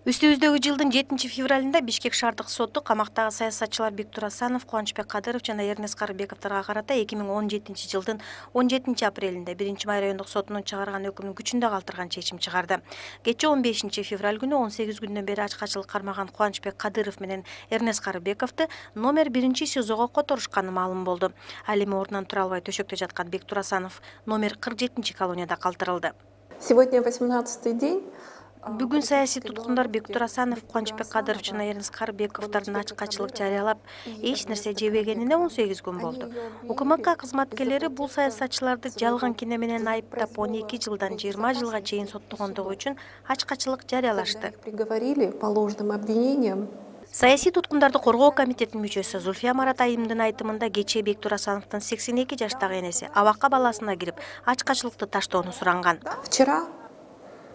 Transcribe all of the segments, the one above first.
Үстүбүздөгү жылдын 7 февралында Бишкек шаардык соту камактагы саясатчылар Бектур Асанов, Кубанычбек Кадыров жана Эрнест Карыбековторго карата 2017 жылдын 17 апрелинде 1-Май райондук сотунун чыгарган өкүмүн күчүндө калтырган чечим чыгарды. Кечээ 15 февраль күнү 18 күндөн бери ачкачылык кармаган Кубанычбек Кадыров менен Эрнест Карыбековду номер 1 СИЗОго которушканы маалым болду. Ал эми ордунан тура албай төшөктө жаткан Бектур Асанов номер 47 колонияда калтырылды. Сегодня 18-й день. Бүгүн саясий туткундар Бектур Асанов, Кубанычбек Кадыров жана Эрнест Карыбековдордун ачкачылык жарыялап, эч нерсе жебегенине 18 күн болду. УКМК кызматкерлери бул саясатчыларды жалган кине менен айыптап 12 жылдан 20 жылга чейин соттогондугу үчүн ачкачылык жарыялашты. Приговорили по ложным обвинениям. Саясий туткундарды коргоо комитетинин мүчөсү Зульфия Маратайымдын айтымында кечээ Бектур Асановдун 82 жаштагы энеси абакка баласына кирип, ачкачылыкты таштоону суранган. Вчера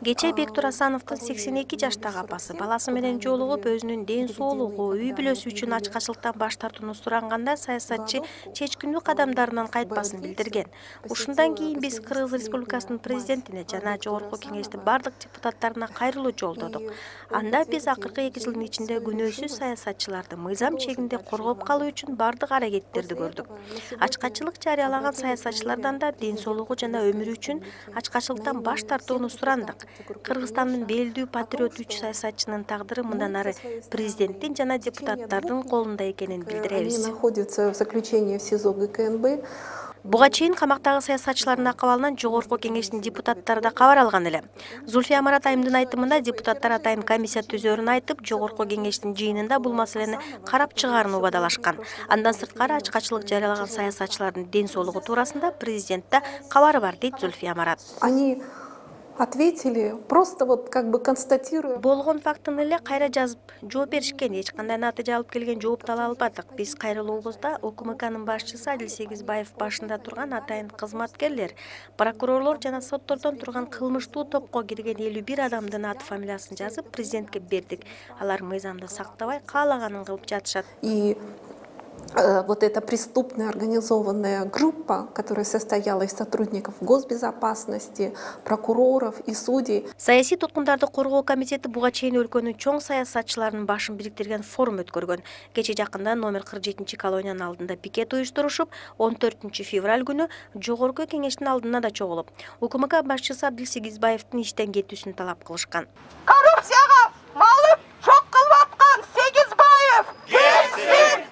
Кечээ Бектур Асановдун 82 жаштагы апасы баласы менен жолугуп, өзүнүн ден соолугу, үй бүлөсү үчүн ачкачылыктан баш тартууну суранганда саясатчы чечкиндүү кадамдарынан кайтпасын билдирген. Ушундан кийин биз Кыргыз Республикасынын президентине жана Жогорку Кеңештин бардык депутаттарына кайрылуу жолдодук. Анда биз акыркы 2 жылдын ичинде күнөөсүз саясатчыларды мыйзам чегинде коргоп калуу үчүн бардык аракеттерди көрдүк. Ачкачылык жарыялаган саясатчылардан да ден соолугу жана өмүрү үчүн ачкачылыктан баш тартууну сурандык. Кыргызстандын белдүү патриот 3 саясатчынын тагдыры мындан ары президенттин жана депутаттардын колунда экенин билдиребиз. они находятся в заключении в СИЗО ГКНБ. Буга чейин камактагы саясатчылардын акыбалынан Жогорку Кеңештин депутаттары да кабар алган эле. Зульфия Маратайымдын айтымында депутаттар атайын комиссия түзөрүн айтып, Жогорку Кеңештин жыйынында бул маселени карап чыгаарын убадалашкан. Андан сырткары ачкачылык жарыялаган саясатчылардын ден соолугу туурасында президентте кабары бар, дейт Зульфия Марат. Они ответили, просто вот как бы констатируя. Болгон фактыны эле кайра жазып жооп беришкен, эч кандай натыйжа алып келген жоопту ала албадык. Биз кайрылуубузда УКМКнын башчысы Адил Сегизбаев башында турган атайын кызматкерлер, прокурорлор жана соттордон турган кылмыштуу топко кирген 51 адамдын аты фамилиясын жазып президентке бердик. Алар мыйзамды сактабай каалаганын кылып жатышат. И вот эта преступная организованная группа, которая состояла из сотрудников госбезопасности, прокуроров и судей. Саясий туткундарды коргоо комитети буга чейин өлкөнүн чоң саясатчыларынын башын бириктирген форум өткөргөн. Кечээ жакында номер 47 колониянын алдында пикет уюштурушуп, 14 февраль күнү Жогорку Кеңештин алдына да чогулуп, УКМК башчысы Адил Сегизбаевдин иштен кетүүсүн талап кылышкан. Коррупцияга малып чок кылып аткан Сегизбаев кетсин!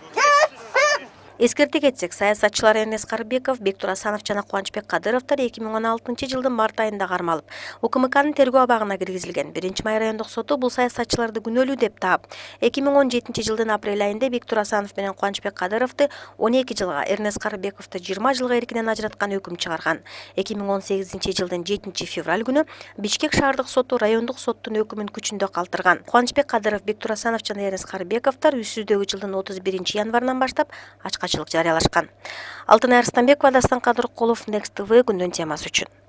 Эскерте кетсек, саясатчылар Эрнест Карыбеков, Бектур Асанов жана Кубанычбек Кадыровдор 2016 жылдын март айында кармалып, УКМКнын тергөө абагына киргизилген. 1-Май райондук соту бул саясатчыларды күнөөлүү деп таап, 2017 жылдын апрель айында Бектур Асанов менен Кубанычбек Кадыровду 12 жылга, Эрнест Карыбековду 20 жылга эркинен ажыраткан өкүм чыгарган. 2018 жылдын 7 февраль күнү Бишкек шаардык соту райондук соттун өкүмүн күчүндө калтырган. Кубанычбек Кадыров, Бектур Асанов жана Эрнест Карыбековдор үстүбүздөгү жылдын 31 январынан баштап ачкачылык жарыялашкан. Алтынай Арыстанбекова, Дастан Кадыркулов, Next TV күндүн темасы үчүн.